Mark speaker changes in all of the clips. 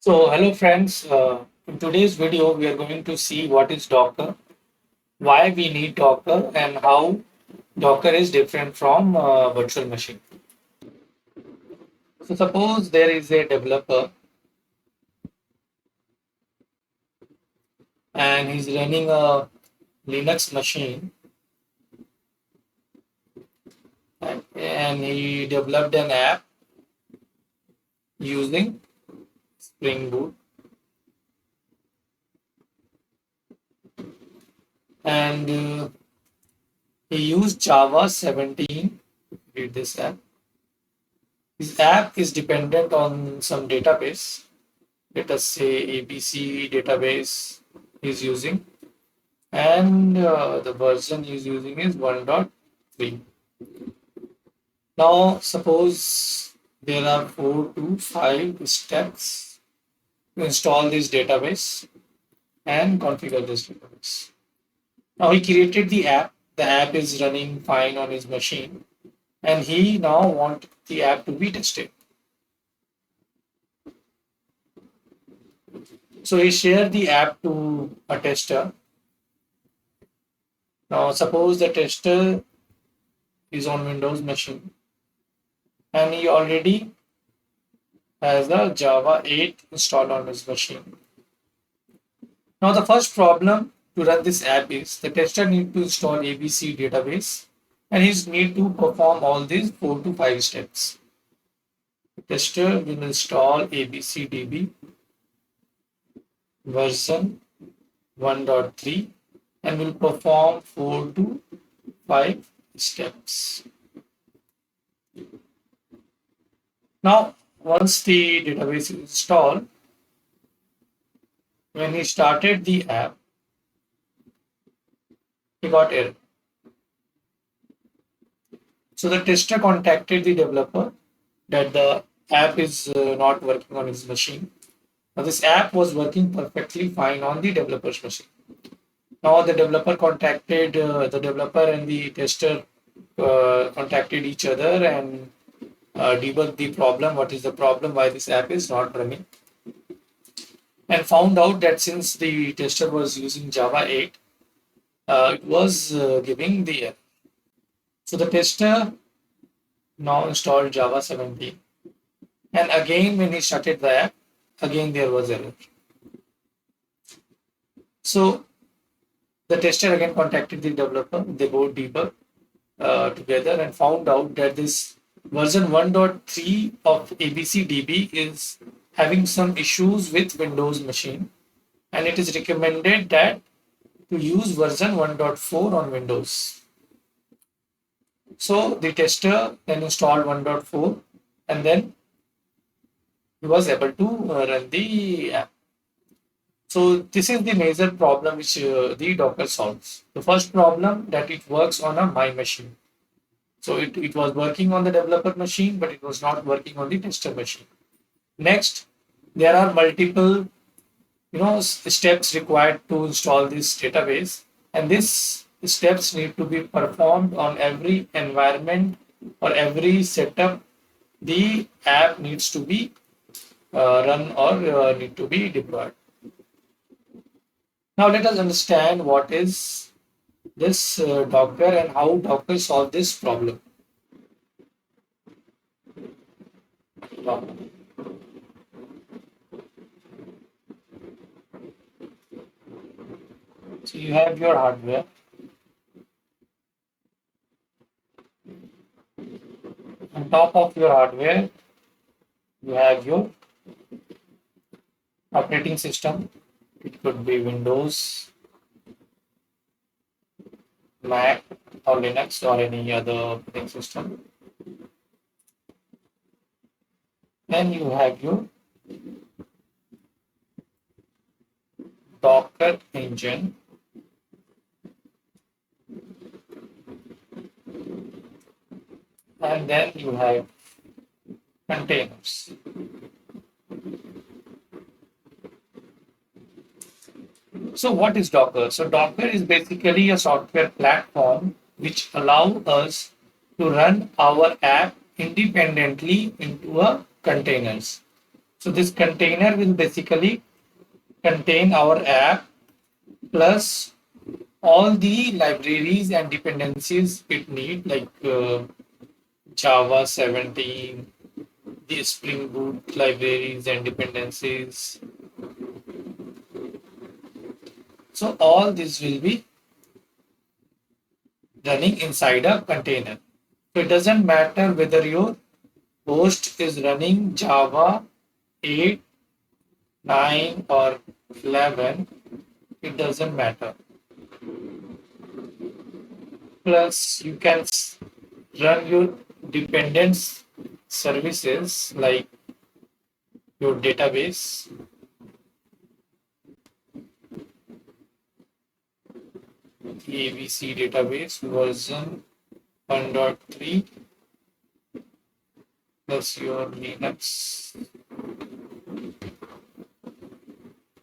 Speaker 1: So, hello friends. In today's video, we are going to see what is Docker, why we need Docker, and how Docker is different from virtual machine. So, suppose there is a developer and he's running a Linux machine and he developed an app using Spring Boot and he used Java 17 to create this app. His app is dependent on some database. Let us say ABC database is using, and the version he's using is 1.3. Now, suppose there are 4 to 5 steps to install this database and configure this database. Now, he created the app. The app is running fine on his machine, and he now wants the app to be tested. So he shared the app to a tester. Now, suppose the tester is on Windows machine and he already has the Java 8 installed on his machine. Now, the first problem to run this app is the tester need to install ABC database and he need to perform all these 4 to 5 steps. The tester will install ABCDB version 1.3 and will perform 4 to 5 steps. Now, once the database is installed, when he started the app, he got error. So the tester contacted the developer that the app is not working on his machine. Now, this app was working perfectly fine on the developer's machine. Now, the developer contacted the developer and the tester contacted each other and debug the problem. What is the problem? Why this app is not running? And found out that since the tester was using Java 8, it was giving the error. So the tester now installed Java 17. And again, when he started the app, again there was error. So the tester again contacted the developer. They both debug together and found out that this version 1.3 of ABCDB is having some issues with Windows machine, and it is recommended that to use version 1.4 on Windows. So the tester then installed 1.4 and then he was able to run the app. So this is the major problem which the Docker solves. The first problem that it works on a my machine. So it was working on the developer machine, but it was not working on the tester machine. Next, there are multiple steps required to install this database, and these steps need to be performed on every environment or every setup the app needs to be run or need to be deployed. Now let us understand what is this Docker and how Docker solve this problem. So you have your hardware. On top of your hardware, you have your operating system. It could be Windows, Mac, or Linux, or any other operating system. Then you have your Docker engine. And then you have containers. So what is Docker? So Docker is basically a software platform which allows us to run our app independently into a containers. So this container will basically contain our app plus all the libraries and dependencies it need, like Java 17, the Spring Boot libraries and dependencies. So all this will be running inside a container. So it doesn't matter whether your host is running Java 8, 9 or 11, it doesn't matter. Plus you can run your dependence services like your database, the ABC database version 1.3 plus your Linux,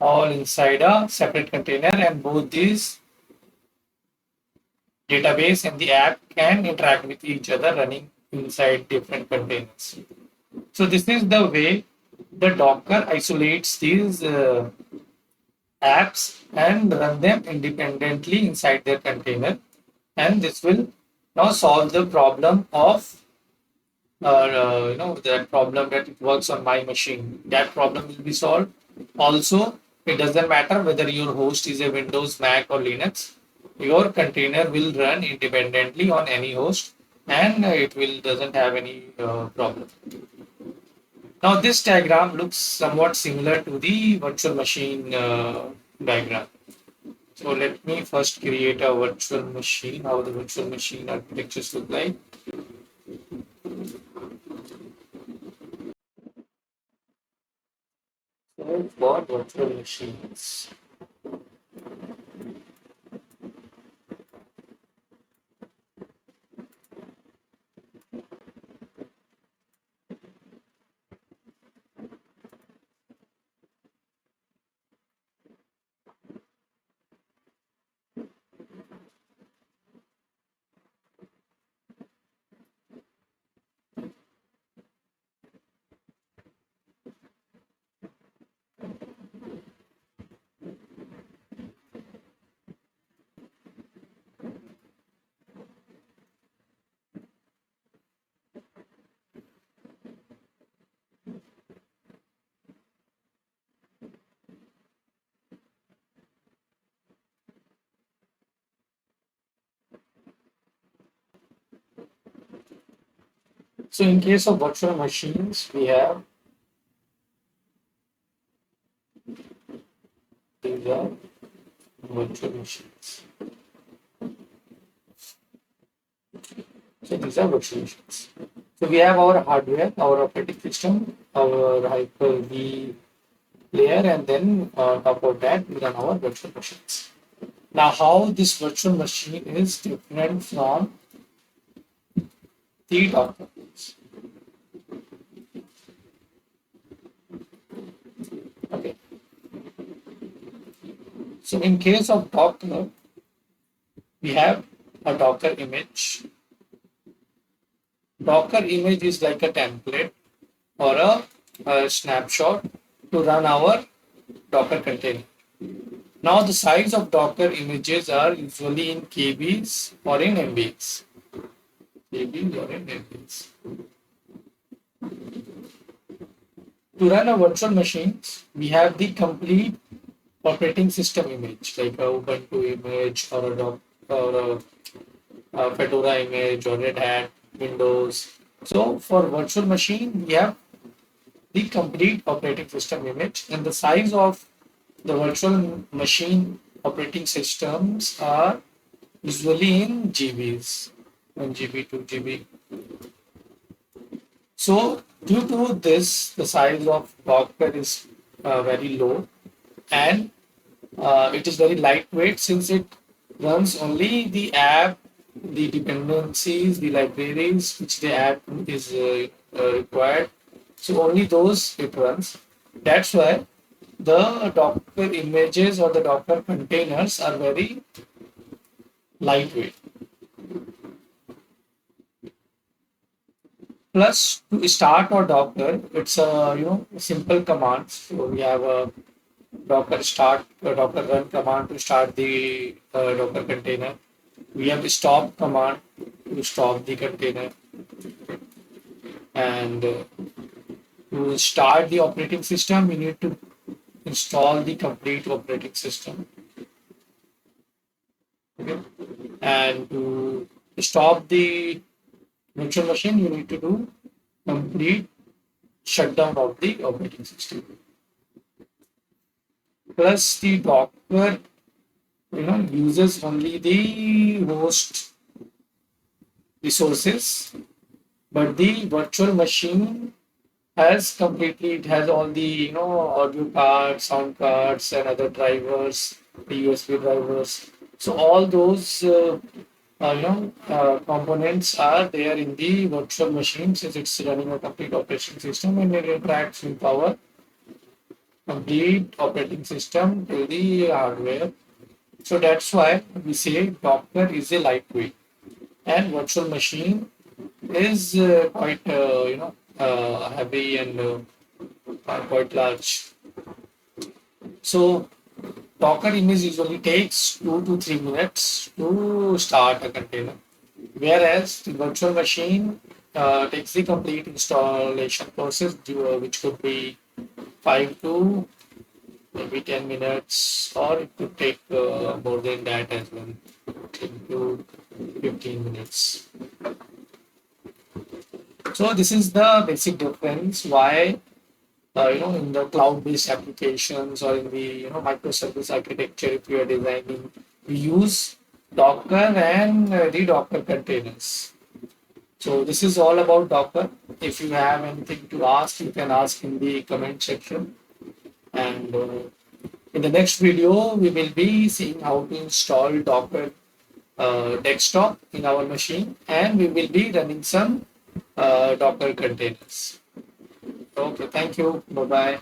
Speaker 1: all inside a separate container, and both these database and the app can interact with each other running inside different containers. So this is the way the Docker isolates these apps and run them independently inside their container, and this will now solve the problem of that problem that it works on my machine. That problem will be solved. Also, it doesn't matter whether your host is a Windows, Mac or Linux. Your container will run independently on any host, and it will doesn't have any problem. Now this diagram looks somewhat similar to the virtual machine diagram. So let me first create a virtual machine, how the virtual machine architectures look like. So for virtual machines. So in case of virtual machines, we have these are virtual machines. So these are virtual machines. So we have our hardware, our operating system, our Hyper-V layer, and then on top of that, we run our virtual machines. Now, how this virtual machine is different from the Docker? Okay. So in case of Docker, we have a Docker image. Docker image is like a template or a snapshot to run our Docker container. Now the size of Docker images are usually in KBs or in MBs. KBs or in MBs. To run a virtual machines, we have the complete operating system image, like a Ubuntu image or a Fedora image or Red Hat, Windows. So for virtual machine, we have the complete operating system image, and the size of the virtual machine operating systems are usually in GBs, 1 GB, 2 GB. So due to this, the size of Docker is very low, and it is very lightweight since it runs only the app, the dependencies, the libraries which the app is required. So only those it runs. That's why the Docker images or the Docker containers are very lightweight. Plus, to start our Docker, it's a simple command. So we have a Docker start, Docker run command to start the Docker container. We have the stop command to stop the container, and to start the operating system, we need to install the complete operating system. Okay, and to stop the virtual machine, you need to do complete shutdown of the operating system. Plus, the Docker uses only the host resources, but the virtual machine has completely, it has all the audio cards, sound cards, and other drivers, the USB drivers. So all those components are there in the virtual machine, since it's running a complete operation system, and it interacts with our complete operating system to the hardware. So that's why we say Docker is a lightweight, and virtual machine is quite heavy and quite large. So Docker image usually takes 2 to 3 minutes to start a container, whereas the virtual machine takes the complete installation process, which could be 5 to maybe 10 minutes, or it could take more than that as well, 10 to 15 minutes. So this is the basic difference why in the cloud-based applications or in the microservice architecture, if you are designing, we use Docker and the Docker containers. So this is all about Docker. If you have anything to ask, you can ask in the comment section. And in the next video, we will be seeing how to install Docker desktop in our machine, and we will be running some Docker containers. Okay, thank you. Bye bye.